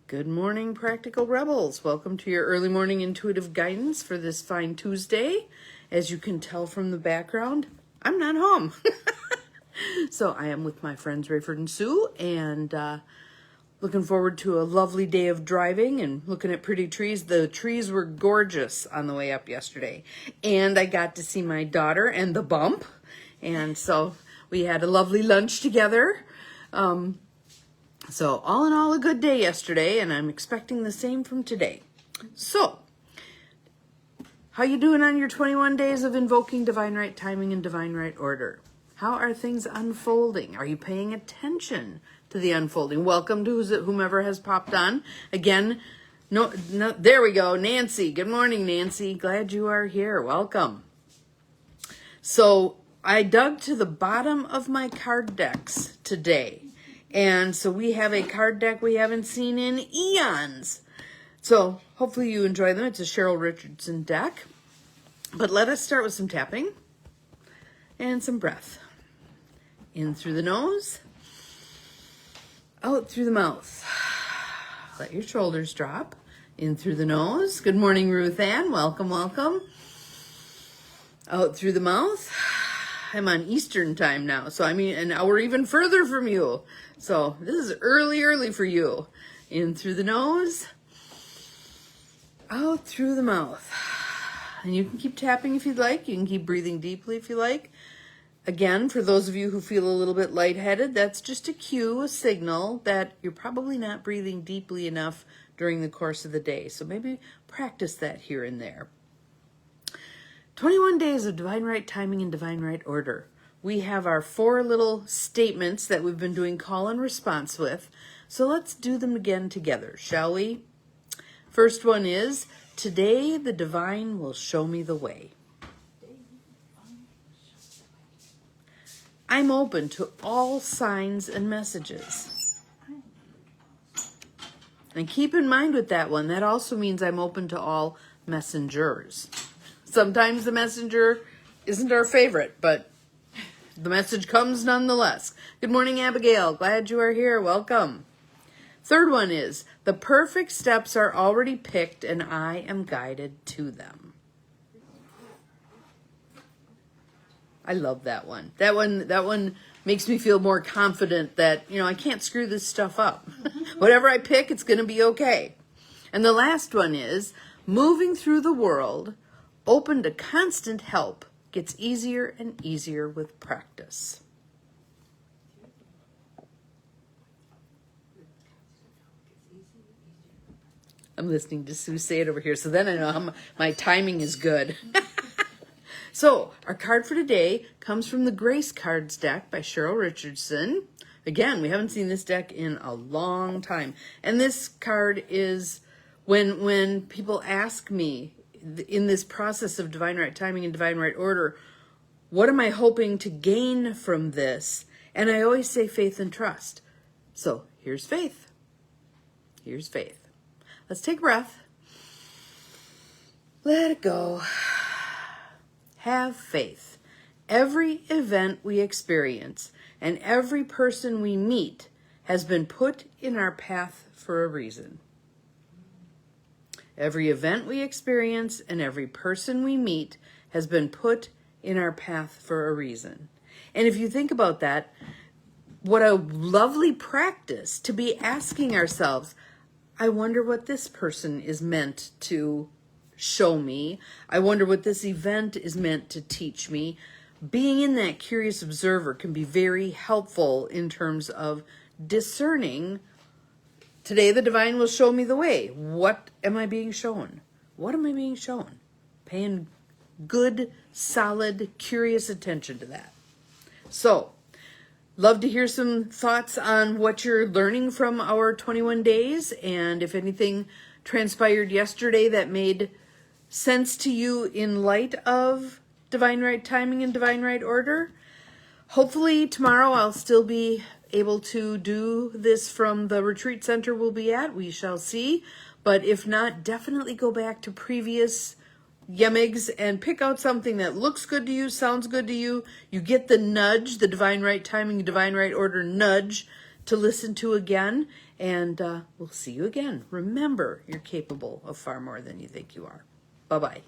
Good morning, Practical Rebels. Welcome to your early morning intuitive guidance for this fine Tuesday. As you can tell from the background, I'm not home. So I am with my friends Rayford and Sue, and looking forward to a lovely day of driving and looking at pretty trees. The trees were gorgeous on the way up yesterday. And I got to see my daughter and the bump. And so we had a lovely lunch together. So all in all, a good day yesterday, and I'm expecting the same from today. So, how you doing on your 21 days of invoking divine right timing and divine right order? How are things unfolding? Are you paying attention to the unfolding? Welcome to whomever has popped on. Again, no, there we go, Nancy. Good morning, Nancy. Glad you are here. Welcome. So, I dug to the bottom of my card decks today. And so we have a card deck we haven't seen in eons. So hopefully you enjoy them. It's a Cheryl Richardson deck. But let us start with some tapping and some breath. In through the nose, out through the mouth. Let your shoulders drop. In through the nose. Good morning, Ruth Ann. Welcome, welcome. Out through the mouth. I'm on Eastern time now, so an hour even further from you. So this is early for you. In through the nose, out through the mouth. And you can keep tapping if you'd like. You can keep breathing deeply if you like. Again, for those of you who feel a little bit lightheaded, that's just a cue, a signal that you're probably not breathing deeply enough during the course of the day. So maybe practice that here and there. 21 days of divine right timing and divine right order. We have our 4 little statements that we've been doing call and response with. So let's do them again together, shall we? First one is, today the divine will show me the way. I'm open to all signs and messages. And keep in mind with that one, that also means I'm open to all messengers. Sometimes the messenger isn't our favorite, but the message comes nonetheless. Good morning, Abigail. Glad you are here. Welcome. Third one is, the perfect steps are already picked and I am guided to them. I love that one. That one makes me feel more confident that, I can't screw this stuff up. Whatever I pick, it's going to be okay. And the last one is, moving through the world, open to constant help, gets easier and easier with practice. I'm listening to Sue say it over here, so then I know how my timing is good. So, our card for today comes from the Grace Cards deck by Cheryl Richardson. Again, we haven't seen this deck in a long time. And this card is when people ask me, in this process of divine right timing and divine right order, what am I hoping to gain from this? And I always say faith and trust. So here's faith. Here's faith. Let's take a breath. Let it go. Have faith. Every event we experience and every person we meet has been put in our path for a reason. Every event we experience and every person we meet has been put in our path for a reason. And if you think about that, what a lovely practice to be asking ourselves, I wonder what this person is meant to show me. I wonder what this event is meant to teach me. Being in that curious observer can be very helpful in terms of discerning. Today the divine will show me the way. What am I being shown? What am I being shown? Paying good, solid, curious attention to that. So, love to hear some thoughts on what you're learning from our 21 days, and if anything transpired yesterday that made sense to you in light of divine right timing and divine right order. Hopefully tomorrow I'll still be able to do this from the retreat center we'll be at. We shall see. But if not, definitely go back to previous YEMIGs and pick out something that looks good to you, sounds good to you. You get the nudge, the divine right timing, divine right order nudge to listen to again. And we'll see you again. Remember, you're capable of far more than you think you are. Bye-bye.